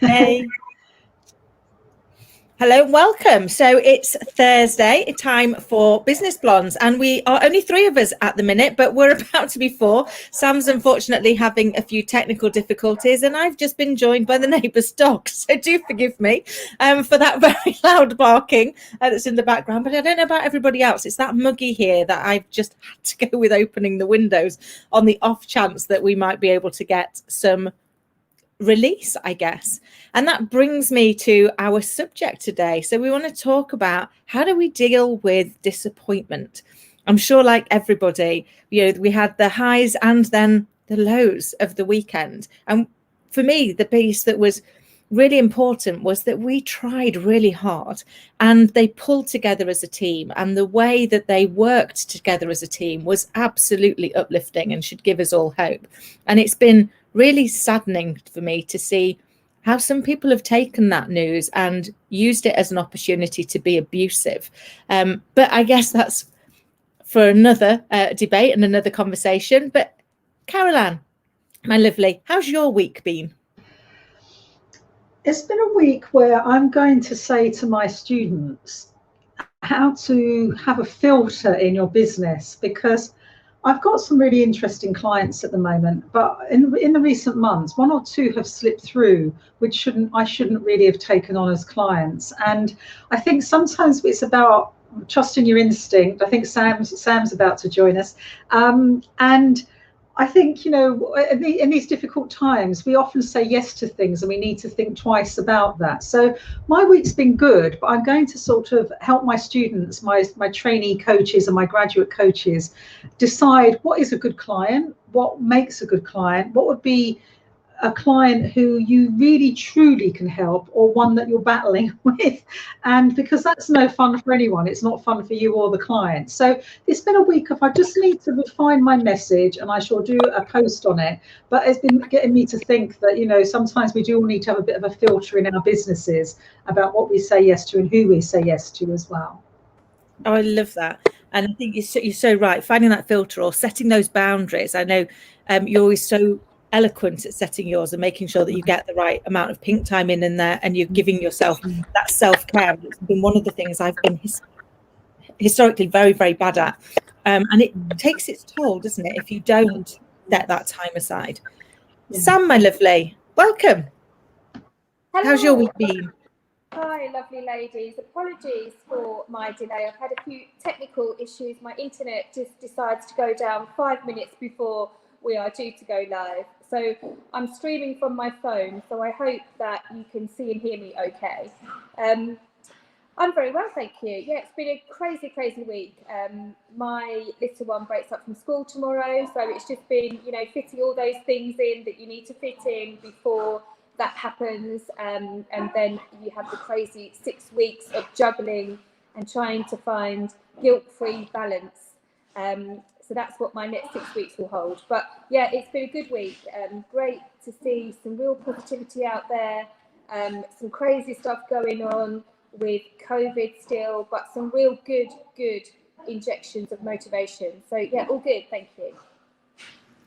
Hey. Hello and welcome. So it's Thursday, time for Business Blondes, and we are only three of us at the minute, but we're about to be four. Sam's unfortunately having a few technical difficulties, and I've just been joined by the neighbour's dog. So do forgive me for that very loud barking that's in the background. But I don't know about everybody else. It's that muggy here that I've just had to go with opening the windows on the off chance that we might be able to get some release, I guess. And that brings me to our subject today. So we want to talk about how do we deal with disappointment. I'm sure, like everybody, we had the highs and then the lows of the weekend. And for me, the piece that was really important was that we tried really hard and they pulled together as a team, and the way that they worked together as a team was absolutely uplifting and should give us all hope. And it's been really saddening for me to see how some people have taken that news and used it as an opportunity to be abusive. But I guess that's for another debate and another conversation. But Caroline, my lovely, how's your week been? It's been a week where I'm going to say to my students how to have a filter in your business, because I've got some really interesting clients at the moment, but in the recent months, one or two have slipped through, which I shouldn't really have taken on as clients. And I think sometimes it's about trusting your instinct. I think Sam's about to join us, and I think, in these difficult times, we often say yes to things and we need to think twice about that. So my week's been good, but I'm going to sort of help my students, my trainee coaches and my graduate coaches decide what is a good client, what makes a good client, what would be a client who you really truly can help, or one that you're battling with. And because that's no fun for anyone, it's not fun for you or the client. So it's been a week of I just need to refine my message, and I shall do a post on it. But it's been getting me to think that sometimes we do all need to have a bit of a filter in our businesses about what we say yes to and who we say yes to as well. Oh, I love that. And I think you're so right. Finding that filter or setting those boundaries. I know you're always so eloquent at setting yours and making sure that you get the right amount of pink time in there, and you're giving yourself that self-care. It's been one of the things I've been historically very, very bad at. And it takes its toll, doesn't it, if you don't set that time aside. Yeah. Sam, my lovely, welcome. Hello. How's your week been? Hi, lovely ladies. Apologies for my delay. I've had a few technical issues. My internet just decides to go down 5 minutes before we are due to go live. So I'm streaming from my phone, so I hope that you can see and hear me okay. I'm very well, thank you. Yeah, it's been a crazy, crazy week. My little one breaks up from school tomorrow, so it's just been, fitting all those things in that you need to fit in before that happens, and then you have the crazy 6 weeks of juggling and trying to find guilt-free balance. So that's what my next 6 weeks will hold. But yeah, it's been a good week. Great to see some real positivity out there, some crazy stuff going on with COVID still, but some real good injections of motivation. So yeah, all good, thank you.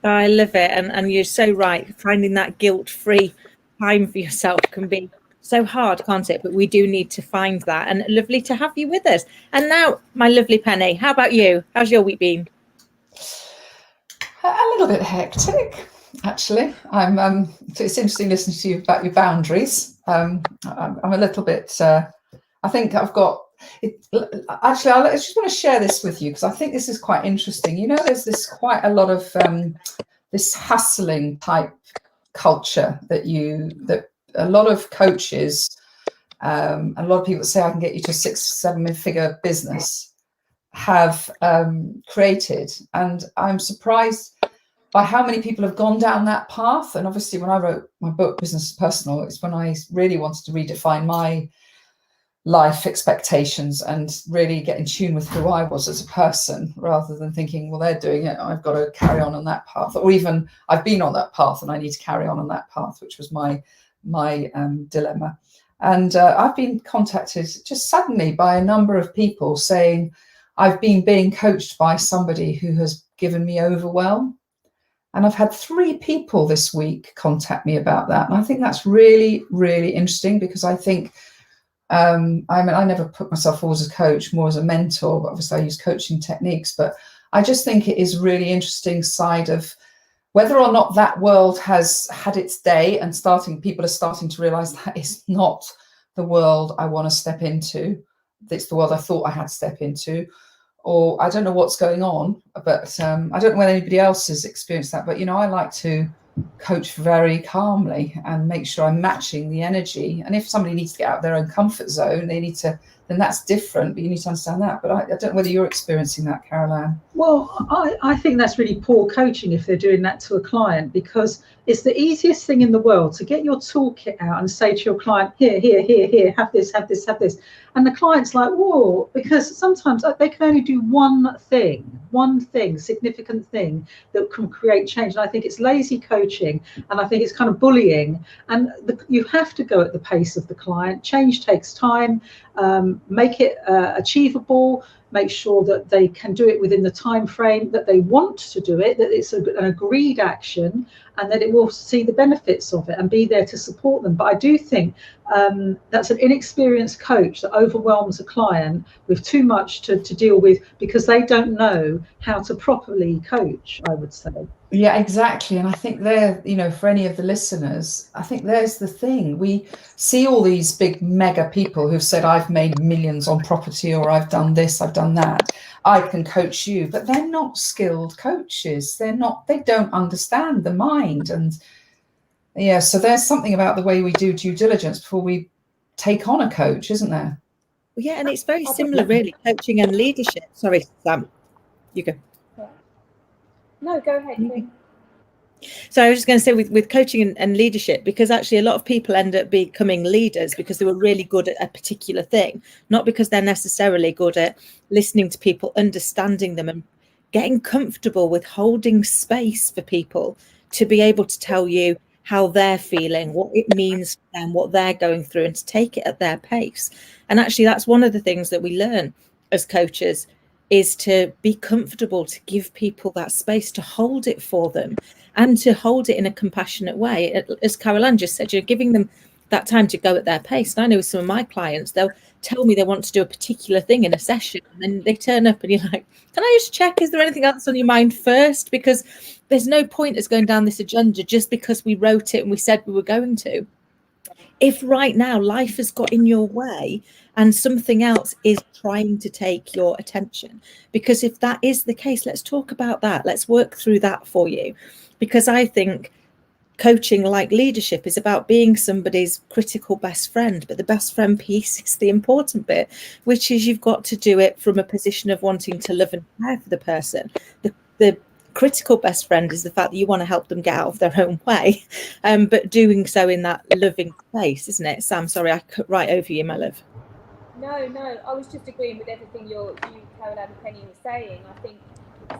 I love it, and you're so right. Finding that guilt-free time for yourself can be so hard, can't it? But we do need to find that, and lovely to have you with us. And now, my lovely Penny, how about you? How's your week been? A little bit hectic, actually. It's interesting listening to you about your boundaries. I'm a little bit. I think I've got. Actually, I just want to share this with you because I think this is quite interesting. There's quite a lot of this hustling type culture that a lot of coaches, a lot of people say I can get you to 6-7 figure business have created, and I'm surprised by how many people have gone down that path. And obviously, when I wrote my book Business is Personal, it's when I really wanted to redefine my life expectations and really get in tune with who I was as a person, rather than thinking, well, they're doing it, I've got to carry on that path, or even I've been on that path and I need to carry on that path, which was my dilemma. And I've been contacted just suddenly by a number of people saying I've been being coached by somebody who has given me overwhelm. And I've had 3 people this week contact me about that. And I think that's really, really interesting, because I think, I mean, I never put myself forward as a coach, more as a mentor, but obviously I use coaching techniques. But I just think it is really interesting side of whether or not that world has had its day, and people are starting to realize that is not the world I want to step into. It's the world I thought I had to step into. Or I don't know what's going on, but I don't know whether anybody else has experienced that. But, I like to coach very calmly and make sure I'm matching the energy. And if somebody needs to get out of their own comfort zone, then that's different, but you need to understand that. But I don't know whether you're experiencing that, Caroline. Well, I think that's really poor coaching if they're doing that to a client, because it's the easiest thing in the world to get your toolkit out and say to your client, here, have this. And the client's like, whoa, because sometimes they can only do one thing, significant thing that can create change. And I think it's lazy coaching, and I think it's kind of bullying. And you have to go at the pace of the client. Change takes time. Make it achievable. Make sure that they can do it within the time frame that they want to do it, that it's an agreed action, and that it will see the benefits of it and be there to support them. But I do think that's an inexperienced coach that overwhelms a client with too much to deal with, because they don't know how to properly coach, I would say. Yeah, exactly. And I think there, for any of the listeners, I think there's the thing. We see all these big mega people who've said, I've made millions on property, or I've done this, I've done that. I can coach you, but they're not skilled coaches. They don't understand the mind. And yeah, so there's something about the way we do due diligence before we take on a coach, isn't there? Yeah, and it's very similar, really, coaching and leadership. Sorry, Sam, you go. No, go ahead, Kim. So I was just going to say with coaching and leadership, because actually a lot of people end up becoming leaders because they were really good at a particular thing, not because they're necessarily good at listening to people, understanding them, and getting comfortable with holding space for people to be able to tell you how they're feeling, what it means for them, what they're going through, and to take it at their pace. And actually, that's one of the things that we learn as coaches, is to be comfortable to give people that space to hold it for them, and to hold it in a compassionate way. As Caroline just said, you're giving them that time to go at their pace. And I know with some of my clients, they'll tell me they want to do a particular thing in a session, and then they turn up and you're like, can I just check, is there anything else on your mind first? Because there's no point us going down this agenda just because we wrote it and we said we were going to. If right now life has got in your way and something else is trying to take your attention, because if that is the case, let's talk about that. Let's work through that for you. Because I think coaching, like leadership, is about being somebody's critical best friend. But the best friend piece is the important bit, which is you've got to do it from a position of wanting to love and care for the person. The critical best friend is the fact that you want to help them get out of their own way, but doing so in that loving place, isn't it? Sam, sorry, I cut right over you, my love. No, I was just agreeing with everything you, Caroline and Penny, were saying. I think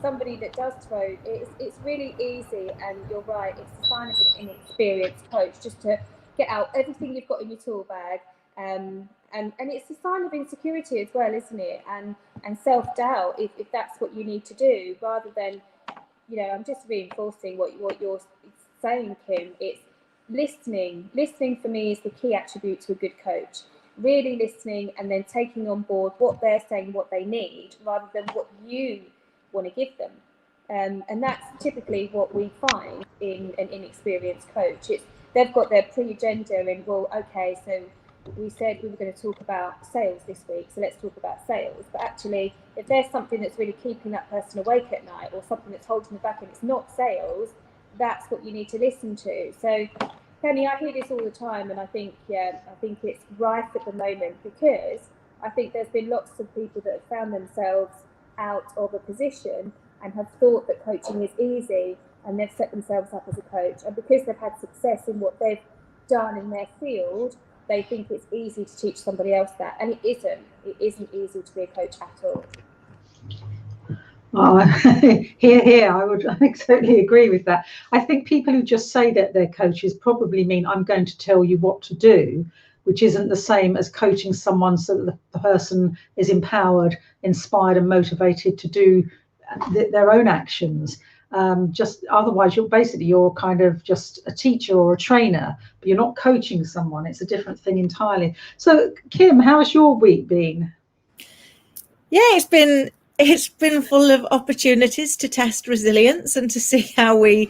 somebody that does throw, it's really easy, and you're right, it's a sign of an inexperienced coach just to get out everything you've got in your tool bag, and it's a sign of insecurity as well, isn't it? And self-doubt, if that's what you need to do, rather than, I'm just reinforcing what you're saying, Kim. It's listening. Listening for me is the key attribute to a good coach. Really listening, and then taking on board what they're saying, what they need, rather than what you want to give them. And that's typically what we find in an inexperienced coach. They've got their pre-agenda, and well, okay, so we said we were going to talk about sales this week, so let's talk about sales. But actually, if there's something that's really keeping that person awake at night, or something that's holding them back and it's not sales, that's what you need to listen to. So Penny, I hear this all the time, and I think it's rife at the moment, because I think there's been lots of people that have found themselves out of a position and have thought that coaching is easy, and they've set themselves up as a coach, and because they've had success in what they've done in their field, they think it's easy to teach somebody else that, and it isn't. It isn't easy to be a coach at all. Here, I would totally agree with that. I think people who just say that they're coaches probably mean, I'm going to tell you what to do, which isn't the same as coaching someone so that the person is empowered, inspired and motivated to do their own actions. Just otherwise, you're kind of just a teacher or a trainer, but you're not coaching someone. It's a different thing entirely. So, Kim, how's your week been? Yeah, it's been full of opportunities to test resilience and to see how we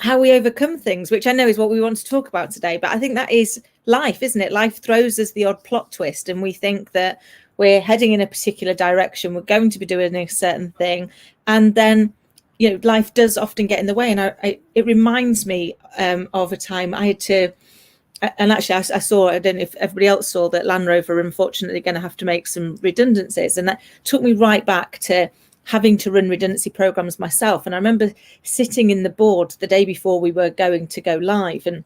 overcome things, which I know is what we want to talk about today. But I think that is life, isn't it? Life throws us the odd plot twist, and we think that we're heading in a particular direction, we're going to be doing a certain thing, and then life does often get in the way. And it reminds me of a time I had to. And actually, I don't know if everybody else saw that Land Rover are unfortunately going to have to make some redundancies. And that took me right back to having to run redundancy programs myself. And I remember sitting in the board the day before we were going to go live, and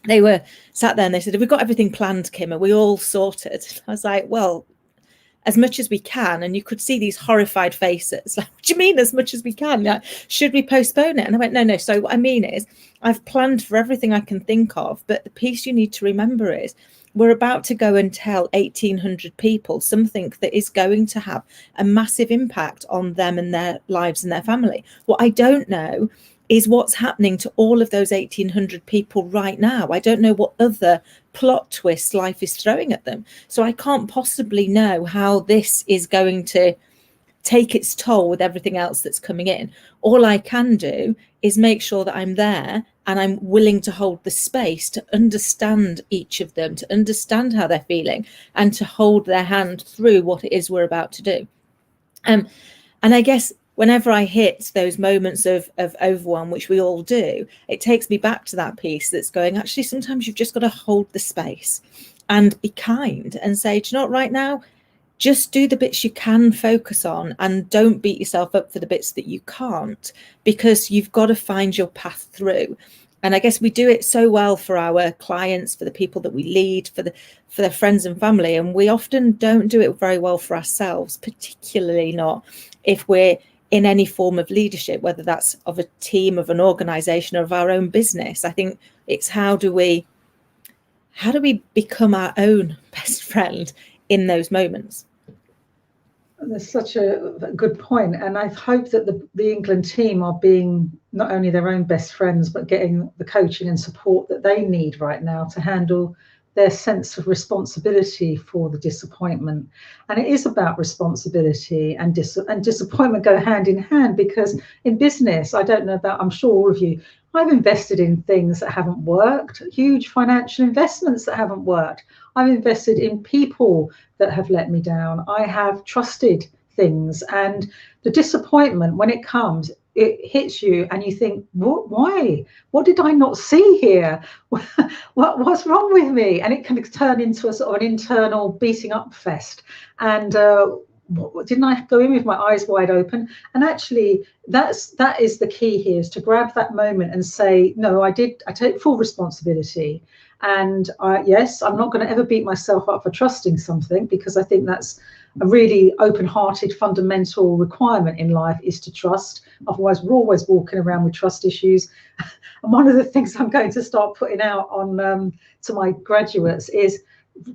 they were sat there and they said, "Have we got everything planned, Kim? Are we all sorted?" I was like, well, as much as we can. And you could see these horrified faces. Like, what do you mean as much as we can? Like, should we postpone it? And I went, no. So what I mean is I've planned for everything I can think of. But the piece you need to remember is we're about to go and tell 1,800 people something that is going to have a massive impact on them and their lives and their family. What I don't know is what's happening to all of those 1,800 people right now. I don't know what other plot twists life is throwing at them. So I can't possibly know how this is going to take its toll with everything else that's coming in. All I can do is make sure that I'm there and I'm willing to hold the space to understand each of them, to understand how they're feeling, and to hold their hand through what it is we're about to do. And I guess whenever I hit those moments of overwhelm, which we all do, it takes me back to that piece that's going, actually, sometimes you've just got to hold the space and be kind and say, do you know what, right now, just do the bits you can focus on and don't beat yourself up for the bits that you can't, because you've got to find your path through. And I guess we do it so well for our clients, for the people that we lead, for their friends and family. And we often don't do it very well for ourselves, particularly not if we're in any form of leadership, whether that's of a team, of an organization, or of our own business. I think it's how do we become our own best friend in those moments? That's such a good point. And I hope that the England team are being not only their own best friends, but getting the coaching and support that they need right now to handle their sense of responsibility for the disappointment. And it is about responsibility and disappointment go hand in hand, because in business, I'm sure all of you, I've invested in things that haven't worked, huge financial investments that haven't worked. I've invested in people that have let me down. I have trusted things, and the disappointment, when it comes, it hits you and you think, why? What did I not see here? What's wrong with me? And it can turn into a sort of an internal beating up fest. And didn't I go in with my eyes wide open? And actually, that is the key here, is to grab that moment and say, no, I take full responsibility. And yes, I'm not going to ever beat myself up for trusting something, because I think that's a really open-hearted fundamental requirement in life, is to trust. Otherwise, we're always walking around with trust issues. And one of the things I'm going to start putting out on to my graduates is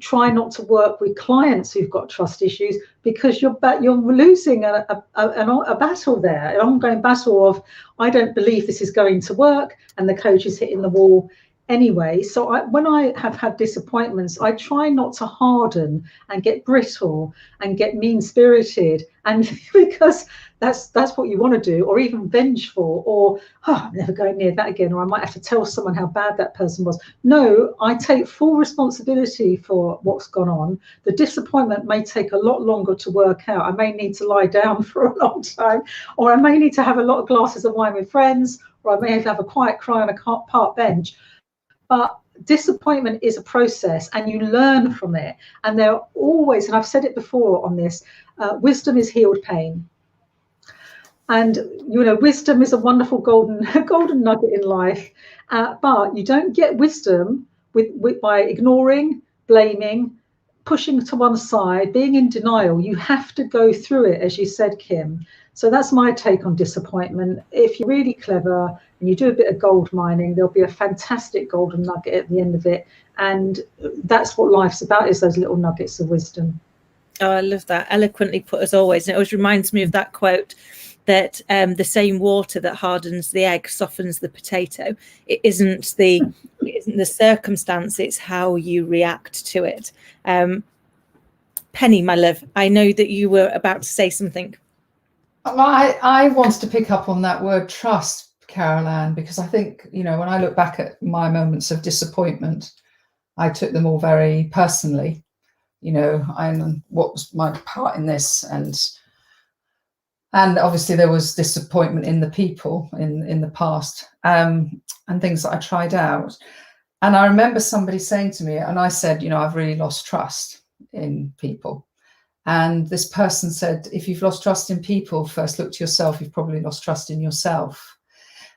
try not to work with clients who've got trust issues, because you're losing a battle there, an ongoing battle of, I don't believe this is going to work, and the coach is hitting the wall anyway. So when I have had disappointments, I try not to harden and get brittle and get mean-spirited, and because that's what you want to do, or even vengeful, or I'm never going near that again, or I might have to tell someone how bad that person was. No, I take full responsibility for what's gone on. The disappointment may take a lot longer to work out. I may need to lie down for a long time, or I may need to have a lot of glasses of wine with friends, or I may have to have a quiet cry on a park bench. But disappointment is a process, and you learn from it. And there are always, and I've said it before on this, wisdom is healed pain. And, wisdom is a wonderful golden nugget in life. But you don't get wisdom by ignoring, blaming, pushing to one side, being in denial. You have to go through it, as you said, Kim. So that's my take on disappointment. If you're really clever and you do a bit of gold mining, there'll be a fantastic golden nugget at the end of it. And that's what life's about, is those little nuggets of wisdom. Oh, I love that. Eloquently put, as always. And it always reminds me of that quote that the same water that hardens the egg softens the potato. It isn't the circumstance, it's how you react to it. Penny, my love, I know that you were about to say something. I wanted to pick up on that word trust, Carol Ann, because I think, you know, when I look back at my moments of disappointment, I took them all very personally. You know, what was my part in this, and obviously there was disappointment in the people in the past, and things that I tried out. And I remember somebody saying to me, and I said, you know, I've really lost trust in people. And this person said, if you've lost trust in people, first look to yourself, you've probably lost trust in yourself.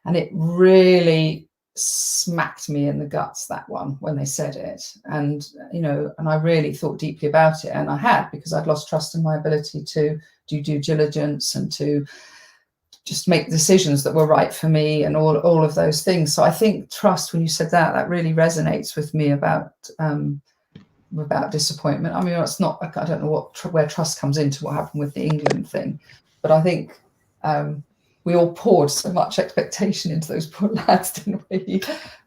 And it really smacked me in the guts, that one, when they said it. And, you know, and I really thought deeply about it. And I had, because I'd lost trust in my ability to do due diligence and to just make decisions that were right for me and all of those things. So I think trust, when you said that, that really resonates with me about disappointment. I mean, it's not, I don't know where trust comes into what happened with the England thing, but I think we all poured so much expectation into those poor lads, didn't we?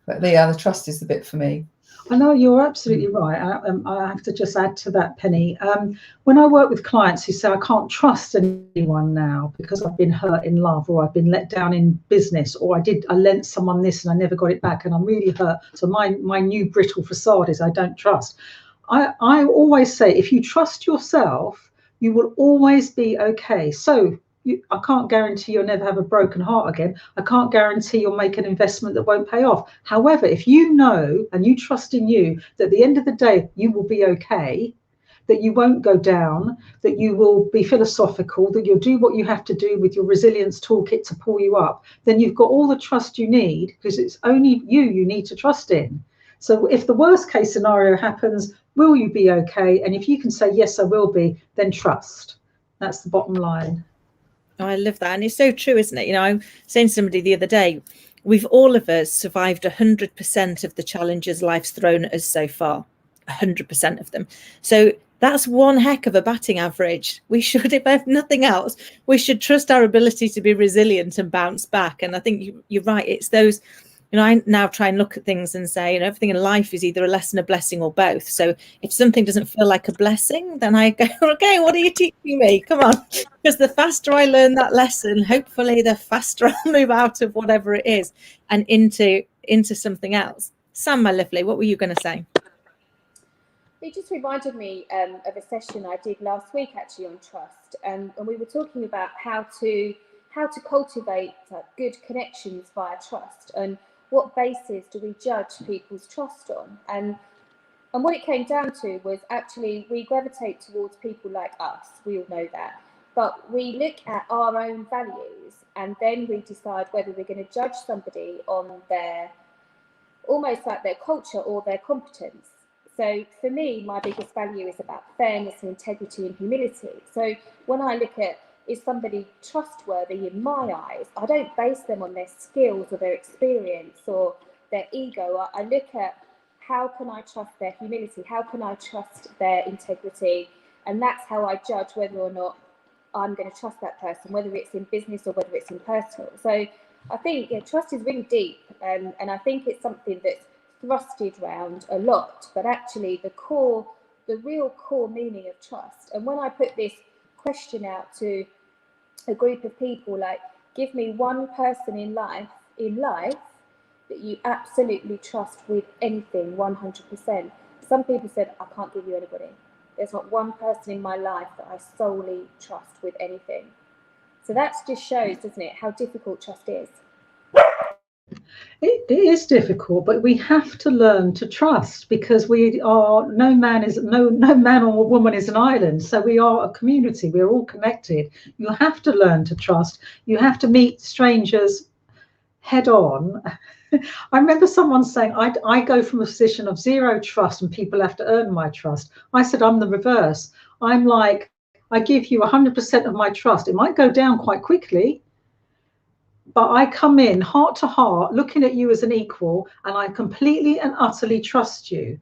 But the trust is the bit for me. I know you're absolutely right. I have to just add to that, Penny. When I work with clients who say, I can't trust anyone now because I've been hurt in love, or I've been let down in business, or I lent someone this and I never got it back and I'm really hurt. So my new brittle facade is I don't trust. I always say, if you trust yourself, you will always be okay. So I can't guarantee you'll never have a broken heart again. I can't guarantee you'll make an investment that won't pay off. However, if you know and you trust in you that at the end of the day, you will be okay, that you won't go down, that you will be philosophical, that you'll do what you have to do with your resilience toolkit to pull you up, then you've got all the trust you need, because it's only you need to trust in. So if the worst case scenario happens, will you be okay? And if you can say, yes, I will be, then trust. That's the bottom line. Oh, I love that. And it's so true, isn't it? You know, I was saying to somebody the other day, we've all of us survived 100% of the challenges life's thrown at us so far, 100% of them. So that's one heck of a batting average. We should, if nothing else, we should trust our ability to be resilient and bounce back. And I think you're right. It's those, you know, I now try and look at things and say, you know, everything in life is either a lesson, a blessing, or both. So if something doesn't feel like a blessing, then I go, okay, what are you teaching me? Come on. Because the faster I learn that lesson, hopefully the faster I'll move out of whatever it is and into something else. Sam, my lovely, what were you going to say? It just reminded me of a session I did last week, actually, on trust. And we were talking about how to cultivate good connections via trust, and what basis do we judge people's trust on? And what it came down to was, actually, we gravitate towards people like us. We all know that. But we look at our own values, and then we decide whether we're going to judge somebody on their, almost like their culture or their competence. So for me, my biggest value is about fairness and integrity and humility. So when I look at, is somebody trustworthy in my eyes, I don't base them on their skills or their experience or their ego. I look at, how can I trust their humility? How can I trust their integrity? And that's how I judge whether or not I'm going to trust that person, whether it's in business or whether it's in personal. So I think trust is really deep, and I think it's something that's thrusted around a lot, but actually the real core meaning of trust. And when I put this question out to a group of people, like, give me one person in life that you absolutely trust with anything, 100%. Some people said, I can't give you anybody. There's not one person in my life that I solely trust with anything. So that just shows, doesn't it, how difficult trust is. It is difficult, but we have to learn to trust, because we are, no man or woman is an island. So we are a community. We're all connected. You have to learn to trust. You have to meet strangers head on. I remember someone saying, I go from a position of zero trust and people have to earn my trust. I said, I'm the reverse. I'm like, I give you 100% of my trust. It might go down quite quickly, but I come in heart to heart, looking at you as an equal, and I completely and utterly trust you.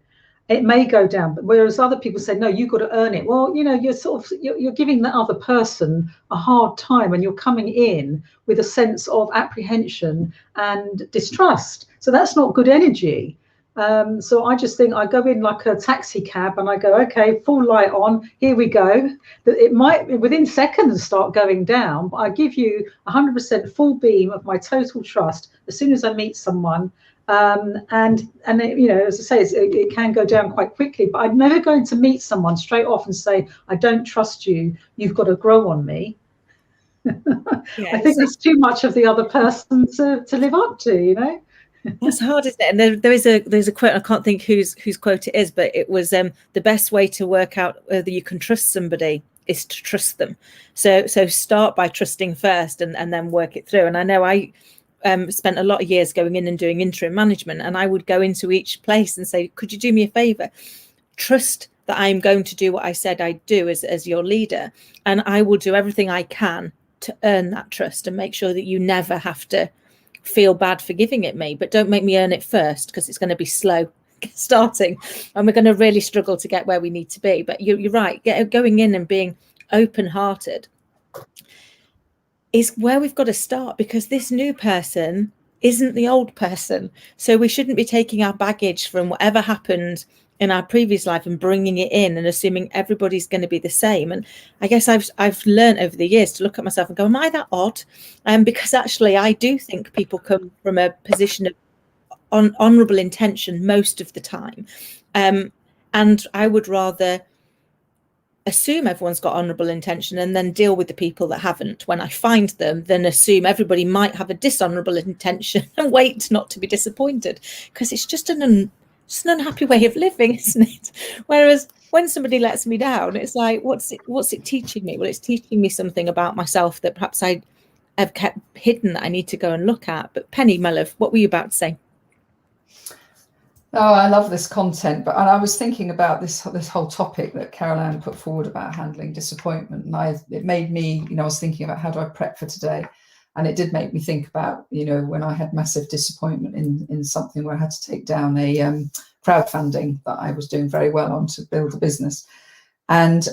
it may go down. But whereas other people say, no, you've got to earn it. Well, you're giving the other person a hard time, and you're coming in with a sense of apprehension and distrust. So that's not good energy. So I just think I go in like a taxi cab and I go, okay, full light on, here we go. It might within seconds start going down, but I give you 100% full beam of my total trust as soon as I meet someone. And it, as I say, it can go down quite quickly, but I'm never going to meet someone straight off and say, I don't trust you, you've got to grow on me. I think that's too much of the other person to live up to, That's hard, isn't it? And there's a quote, I can't think whose quote it is, but it was the best way to work out whether you can trust somebody is to trust them. So start by trusting first and then work it through. And I know I spent a lot of years going in and doing interim management, and I would go into each place and say, could you do me a favor? Trust that I'm going to do what I said I'd do as your leader, and I will do everything I can to earn that trust and make sure that you never have to feel bad for giving it me, but don't make me earn it first, because it's going to be slow starting and we're going to really struggle to get where we need to be. But you're right, going in and being open-hearted is where we've got to start, because this new person isn't the old person. So we shouldn't be taking our baggage from whatever happened in our previous life and bringing it in and assuming everybody's going to be the same. And I guess I've learned over the years to look at myself and go, am I that odd? Because actually I do think people come from a position of honourable intention most of the time. And I would rather assume everyone's got honourable intention and then deal with the people that haven't when I find them, than assume everybody might have a dishonourable intention and wait not to be disappointed, because it's just an unhappy way of living, isn't it? Whereas when somebody lets me down, it's like, what's it teaching me? Well, it's teaching me something about myself that perhaps I have kept hidden that I need to go and look at. But Penny, my love, what were you about to say? Oh, I love this content, but I was thinking about this whole topic that Carol-Anne put forward about handling disappointment, and it made me, I was thinking about how do I prep for today, and it did make me think about, when I had massive disappointment in something where I had to take down a crowdfunding that I was doing very well on to build a business, and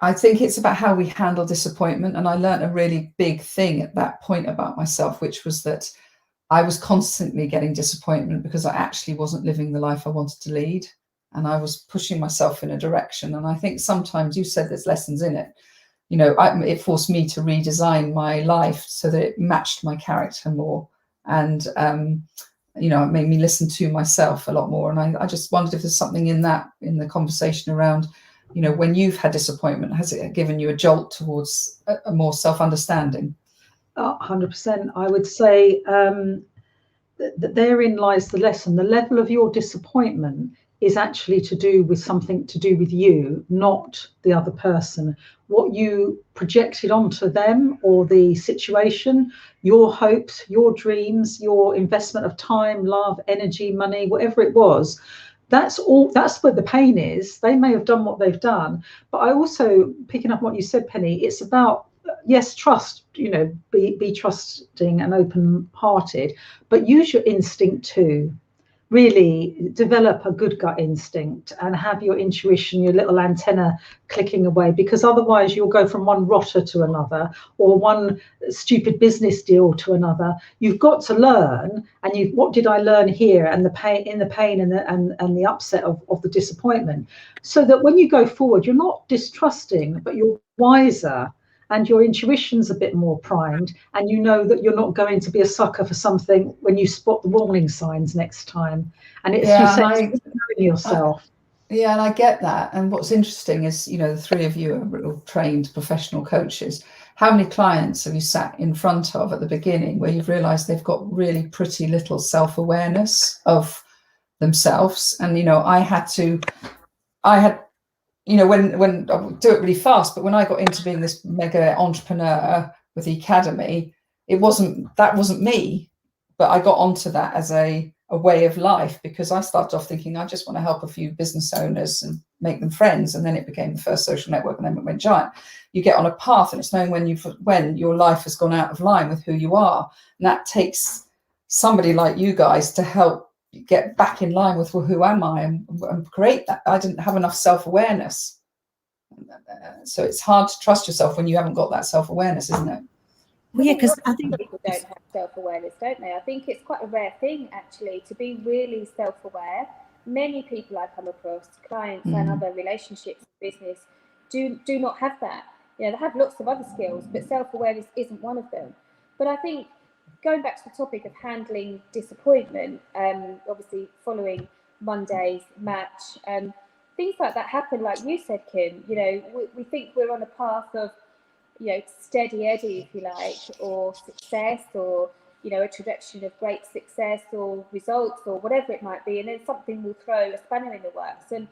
I think it's about how we handle disappointment. And I learned a really big thing at that point about myself, which was that I was constantly getting disappointment because I actually wasn't living the life I wanted to lead, and I was pushing myself in a direction. And I think sometimes, you said there's lessons in it, it forced me to redesign my life so that it matched my character more, and it made me listen to myself a lot more. And I just wondered if there's something in the conversation around, when you've had disappointment, has it given you a jolt towards a more self-understanding? 100%. I would say that therein lies the lesson. The level of your disappointment is actually to do with something to do with you, not the other person. What you projected onto them or the situation, your hopes, your dreams, your investment of time, love, energy, money, whatever it was, that's where the pain is. They may have done what they've done. But I also, picking up what you said, Penny, it's about, yes, trust, be trusting and open-hearted, but use your instinct too. Really develop a good gut instinct and have your intuition, your little antenna clicking away, because otherwise you'll go from one rotter to another, or one stupid business deal to another. You've got to learn, and what did I learn here, and the pain and the upset of the disappointment, so that when you go forward, you're not distrusting, but you're wiser. And your intuition's a bit more primed, and you know that you're not going to be a sucker for something when you spot the warning signs next time. And it's knowing yourself. And I get that. And what's interesting is, the three of you are real trained professional coaches. How many clients have you sat in front of at the beginning where you've realized they've got really pretty little self-awareness of themselves? And, I had when I'll do it really fast, but when I got into being this mega entrepreneur with the academy, that wasn't me, but I got onto that as a way of life, because I started off thinking, I just want to help a few business owners and make them friends. And then it became the first social network, and then it went giant. You get on a path, and it's knowing when your life has gone out of line with who you are. And that takes somebody like you guys to help get back in line with, well, who am I, and create that. I didn't have enough self-awareness. So it's hard to trust yourself when you haven't got that self-awareness, isn't it? Well, yeah, because I think people don't have self-awareness, don't they? I think it's quite a rare thing, actually, to be really self-aware. Many people I come across, clients and other relationships, business, do not have that. You know, they have lots of other skills, but self-awareness isn't one of them. But I think going back to the topic of handling disappointment, obviously following Monday's match, things like that happen, like you said, Kim. You know, we think we're on a path of, you know, steady Eddie, if you like, or success, or, you know, a trajectory of great success or results or whatever it might be, and then something will throw a spanner in the works. And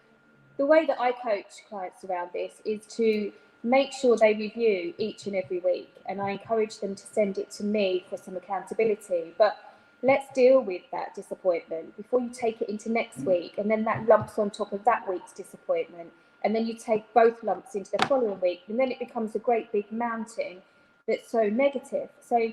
the way that I coach clients around this is to make sure they review each and every week, and I encourage them to send it to me for some accountability. But let's deal with that disappointment before you take it into next week, and then that lumps on top of that week's disappointment, and then you take both lumps into the following week, and then it becomes a great big mountain that's so negative. So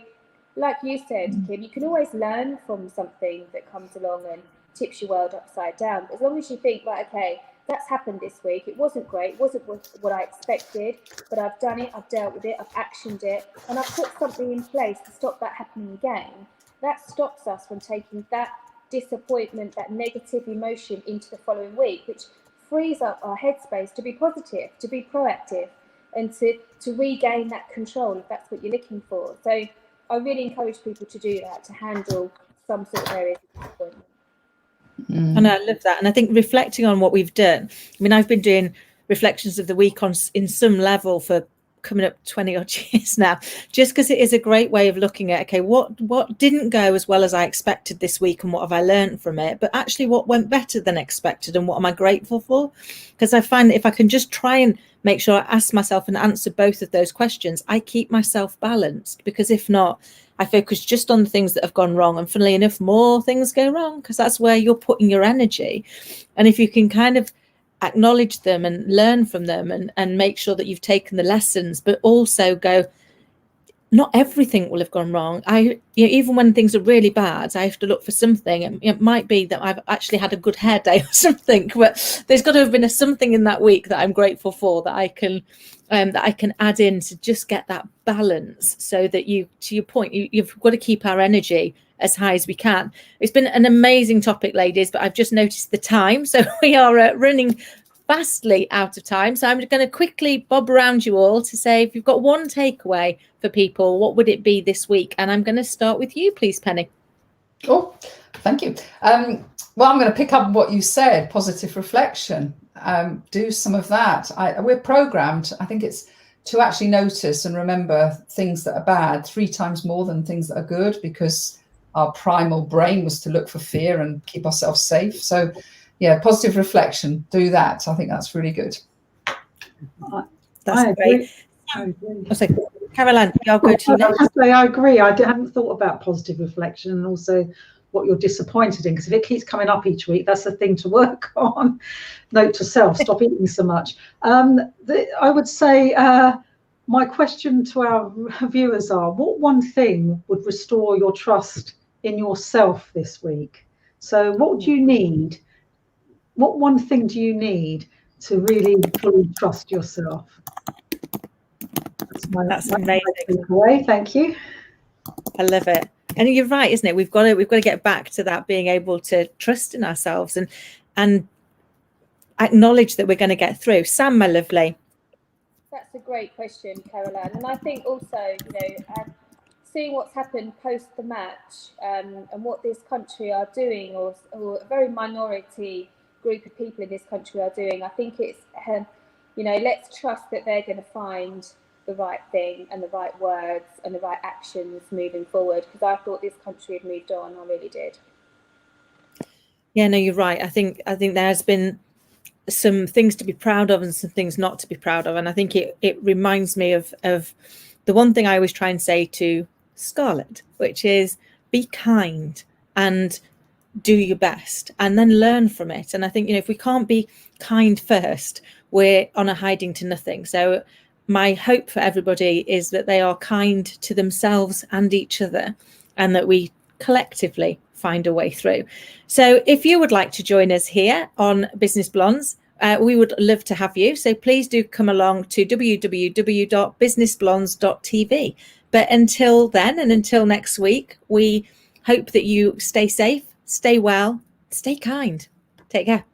like you said, Kim, you can always learn from something that comes along and tips your world upside down. As long as you think, right, okay, that's happened this week, it wasn't great, it wasn't what I expected, but I've done it, I've dealt with it, I've actioned it, and I've put something in place to stop that happening again. That stops us from taking that disappointment, that negative emotion into the following week, which frees up our headspace to be positive, to be proactive, and to regain that control if that's what you're looking for. So I really encourage people to do that, to handle some sort of areas of disappointment. And I love that. And I think reflecting on what we've done, I mean, I've been doing reflections of the week in some level for coming up 20 odd years now, just because it is a great way of looking at, okay, what didn't go as well as I expected this week, and what have I learned from it, but actually what went better than expected, and what am I grateful for? Because I find that if I can just try and make sure I ask myself and answer both of those questions, I keep myself balanced. Because if not, I focus just on the things that have gone wrong, and funnily enough, more things go wrong, because that's where you're putting your energy. And if you can kind of acknowledge them and learn from them, and make sure that you've taken the lessons, but also go, not everything will have gone wrong. Even when things are really bad, I have to look for something. It might be that I've actually had a good hair day or something, but there's got to have been something in that week that I'm grateful for, that I can add in to just get that balance, so that to your point, you've got to keep our energy as high as we can. It's been an amazing topic, ladies, but I've just noticed the time, so we are running vastly out of time. So I'm going to quickly bob around you all to say, if you've got one takeaway for people, what would it be this week? And I'm going to start with you, please, Penny. Oh, thank you. Well, I'm going to pick up what you said, positive reflection. Do some of that. We're programmed, I think it's to actually notice and remember things that are bad 3 times more than things that are good, because our primal brain was to look for fear and keep ourselves safe. So yeah, positive reflection, do that. I think that's really good. That's great. Caroline, I'll go to you next. I agree. I hadn't thought about positive reflection, and also what you're disappointed in, because if it keeps coming up each week, that's the thing to work on. Note to self, stop eating so much. I would say my question to our viewers are, what one thing would restore your trust in yourself this week? So what do you need? What one thing do you need to really fully trust yourself? That's amazing. Takeaway. Thank you. I love it. And you're right, isn't it? We've got to get back to that, being able to trust in ourselves and acknowledge that we're going to get through. Sam, my lovely. That's a great question, Caroline. And I think also, seeing what's happened post the match, and what this country are doing, or a very minority group of people in this country are doing, I think it's, let's trust that they're going to find the right thing and the right words and the right actions moving forward, because I thought this country had moved on. I really did. Yeah, no, you're right. I think there's been some things to be proud of and some things not to be proud of. And I think it reminds me of the one thing I always try and say to Scarlett, which is be kind and do your best, and then learn from it. And I think, if we can't be kind first, we're on a hiding to nothing. So my hope for everybody is that they are kind to themselves and each other, and that we collectively find a way through. So if you would like to join us here on Business Blondes, we would love to have you. So please do come along to www.businessblondes.tv. But until then, and until next week, we hope that you stay safe, stay well, stay kind. Take care.